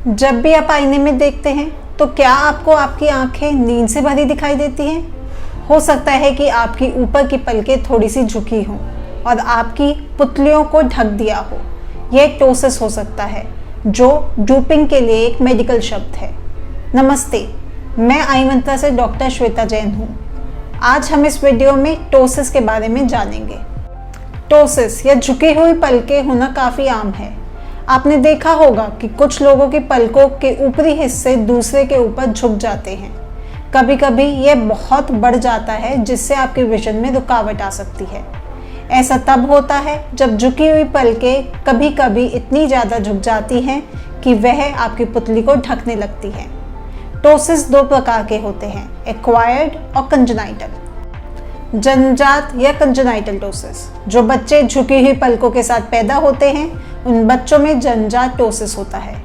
जब भी आप आईने में देखते हैं तो क्या आपको आपकी आंखें नींद से भरी दिखाई देती हैं? हो सकता है कि आपकी ऊपर की पलकें थोड़ी सी झुकी हों और आपकी पुतलियों को ढक दिया हो। यह टोसिस हो सकता है, जो ड्रूपिंग के लिए एक मेडिकल शब्द है। नमस्ते, मैं आई मंत्रा से डॉक्टर श्वेता जैन हूँ। आज हम इस वीडियो में टोसिस के बारे में जानेंगे। टोसिस या झुकी हुई पलकें होना काफ़ी आम है। आपने देखा होगा कि कुछ लोगों की पलकों के ऊपरी हिस्से दूसरे के ऊपर झुक जाते हैं। कभी कभी यह बहुत बढ़ जाता है, जिससे आपके विजन में रुकावट आ सकती है। ऐसा तब होता है जब झुकी हुई पलकें कभी कभी इतनी ज़्यादा झुक जाती हैं कि वह आपकी पुतली को ढकने लगती है। टोसिस दो प्रकार के होते हैं, एक्वायर्ड और कंजेनाइटल। जन्मजात या कंजेनाइटल टोसिस, जो बच्चे झुकी हुई पलकों के साथ पैदा होते हैं, उन बच्चों में जन्मजात टोसिस होता है।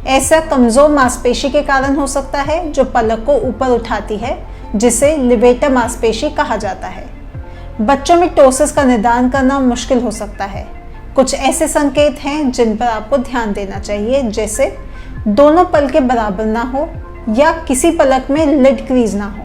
ऐसा कमजोर मांसपेशी के कारण हो सकता है जो पलक को ऊपर उठाती है, जिसे लिवेटर मांसपेशी कहा जाता है। बच्चों में टोसिस का निदान करना मुश्किल हो सकता है। कुछ ऐसे संकेत हैं जिन पर आपको ध्यान देना चाहिए, जैसे दोनों पलकें बराबर ना हो या किसी पलक में लिड क्रीज ना हो।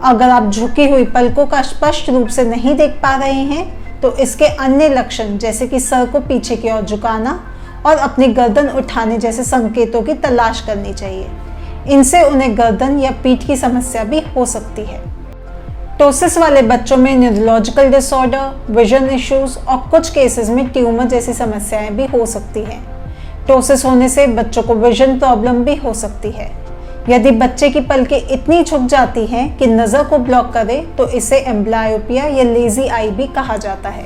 अगर आप झुकी हुई पलकों का स्पष्ट रूप से नहीं देख पा रहे हैं तो इसके अन्य लक्षण, जैसे कि सर को पीछे की ओर झुकाना और अपनी गर्दन उठाने जैसे संकेतों की तलाश करनी चाहिए। इनसे उन्हें गर्दन या पीठ की समस्या भी हो सकती है। टोसिस वाले बच्चों में न्यूरोलॉजिकल डिसऑर्डर, विजन इश्यूज और कुछ केसेस में ट्यूमर जैसी समस्याएं भी हो सकती हैं। टोसिस होने से बच्चों को विजन प्रॉब्लम भी हो सकती है। यदि बच्चे की पलकें इतनी झुक जाती हैं कि नज़र को ब्लॉक करे तो इसे एम्ब्लायोपिया या लेजी आई भी कहा जाता है।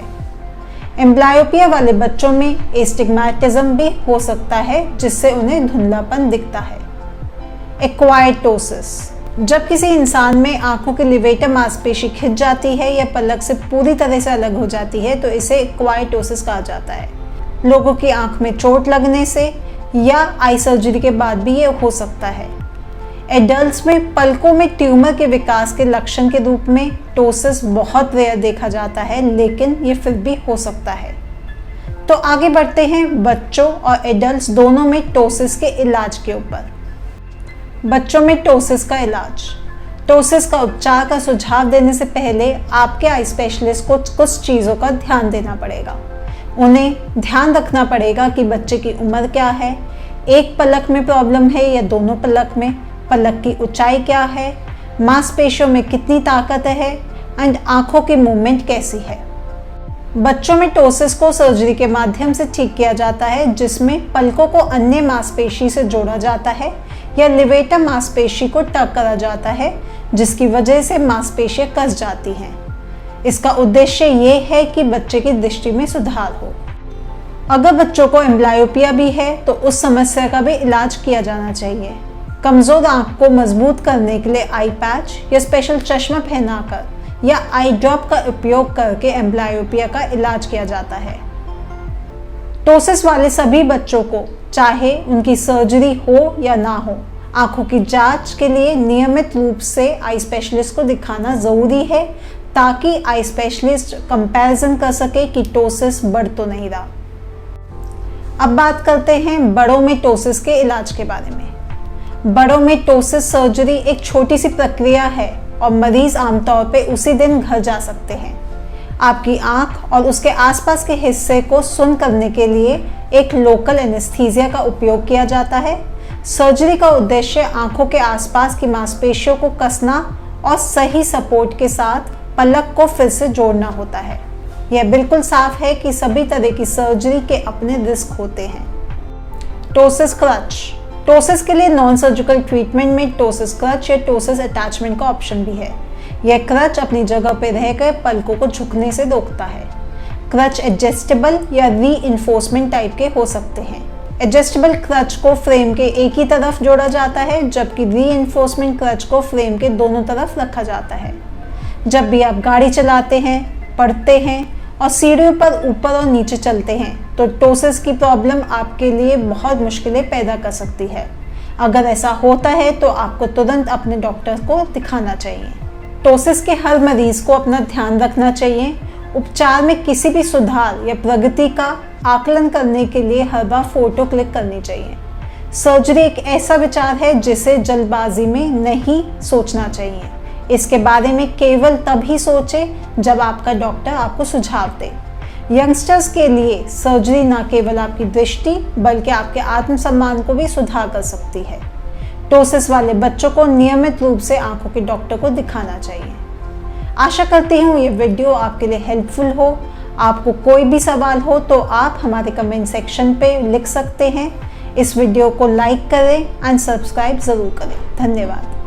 एम्ब्लायोपिया वाले बच्चों में एस्टिग्मैटिज्म भी हो सकता है, जिससे उन्हें धुंधलापन दिखता है। एक्वायर्ड टोसिस, जब किसी इंसान में आंखों की लिवेटर मांसपेशी खिंच जाती है या पलक से पूरी तरह से अलग हो जाती है तो इसे एक्वायर्ड टोसिस कहा जाता है। लोगों की आंख में चोट लगने से या आई सर्जरी के बाद भी ये हो सकता है। एडल्ट्स में पलकों में ट्यूमर के विकास के लक्षण के रूप में टोसिस बहुत रेयर देखा जाता है, लेकिन ये फिर भी हो सकता है। तो आगे बढ़ते हैं बच्चों और एडल्ट्स दोनों में टोसिस के इलाज के ऊपर। बच्चों में टोसिस का इलाज। टोसिस का उपचार का सुझाव देने से पहले आपके आई स्पेशलिस्ट को कुछ चीज़ों का ध्यान देना पड़ेगा। उन्हें ध्यान रखना पड़ेगा कि बच्चे की उम्र क्या है, एक पलक में प्रॉब्लम है या दोनों पलक में, पलक की ऊंचाई क्या है, मांसपेशियों में कितनी ताकत है एंड आंखों की मूवमेंट कैसी है। बच्चों में टोसिस को सर्जरी के माध्यम से ठीक किया जाता है, जिसमें पलकों को अन्य मांसपेशी से जोड़ा जाता है या लिवेटर मांसपेशी को टक करा जाता है, जिसकी वजह से मांसपेशियां कस जाती हैं। इसका उद्देश्य ये है कि बच्चे की दृष्टि में सुधार हो। अगर बच्चों को एम्ब्लायोपिया भी है तो उस समस्या का भी इलाज किया जाना चाहिए। कमज़ोर आंख को मजबूत करने के लिए आई पैच या स्पेशल चश्मा पहनाकर या आई ड्रॉप का उपयोग करके एम्ब्लायोपिया का इलाज किया जाता है। टोसिस वाले सभी बच्चों को, चाहे उनकी सर्जरी हो या ना हो, आंखों की जांच के लिए नियमित रूप से आई स्पेशलिस्ट को दिखाना ज़रूरी है, ताकि आई स्पेशलिस्ट कंपैरिजन कर सके कि टोसिस बढ़ तो नहीं रहा। अब बात करते हैं बड़ों में टोसिस के इलाज के बारे में। बड़ों में टोसिस सर्जरी एक छोटी सी प्रक्रिया है और मरीज आमतौर पे उसी दिन घर जा सकते हैं। आपकी आंख और उसके आसपास के हिस्से को सुन्न करने के लिए एक लोकल एनेस्थीसिया का उपयोग किया जाता है। सर्जरी का उद्देश्य आंखों के आसपास की मांसपेशियों को कसना और सही सपोर्ट के साथ पलक को फिर से जोड़ना होता है। यह बिल्कुल साफ है कि सभी तरह की सर्जरी के अपने रिस्क होते हैं। Ptosis creche. टोसिस के लिए नॉन सर्जिकल ट्रीटमेंट में टोसिस क्रच या टोसिस अटैचमेंट का ऑप्शन भी है। यह क्रच अपनी जगह पर रहकर पलकों को झुकने से रोकता है। क्रच एडजस्टेबल या रीइंफोर्समेंट टाइप के हो सकते हैं। एडजस्टेबल क्रच को फ्रेम के एक ही तरफ जोड़ा जाता है, जबकि रीइंफोर्समेंट क्रच को फ्रेम के दोनों तरफ रखा जाता है। जब भी आप गाड़ी चलाते हैं, पढ़ते हैं और सीढ़ियों पर ऊपर और नीचे चलते हैं तो टोसिस की प्रॉब्लम आपके लिए बहुत मुश्किलें पैदा कर सकती है। अगर ऐसा होता है तो आपको तुरंत अपने डॉक्टर को दिखाना चाहिए। टोसिस के हर मरीज को अपना ध्यान रखना चाहिए। उपचार में किसी भी सुधार या प्रगति का आकलन करने के लिए हर बार फोटो क्लिक करनी चाहिए। सर्जरी एक ऐसा विचार है जिसे जल्दबाजी में नहीं सोचना चाहिए। इसके बारे में केवल तभी सोचें जब आपका डॉक्टर आपको सुझाव दे। यंगस्टर्स के लिए सर्जरी न केवल आपकी दृष्टि बल्कि आपके आत्मसम्मान को भी सुधार कर सकती है। टोसिस वाले बच्चों को नियमित रूप से आंखों के डॉक्टर को दिखाना चाहिए। आशा करती हूँ ये वीडियो आपके लिए हेल्पफुल हो। आपको कोई भी सवाल हो तो आप हमारे कमेंट सेक्शन पे लिख सकते हैं। इस वीडियो को लाइक करें एंड सब्सक्राइब ज़रूर करें। धन्यवाद।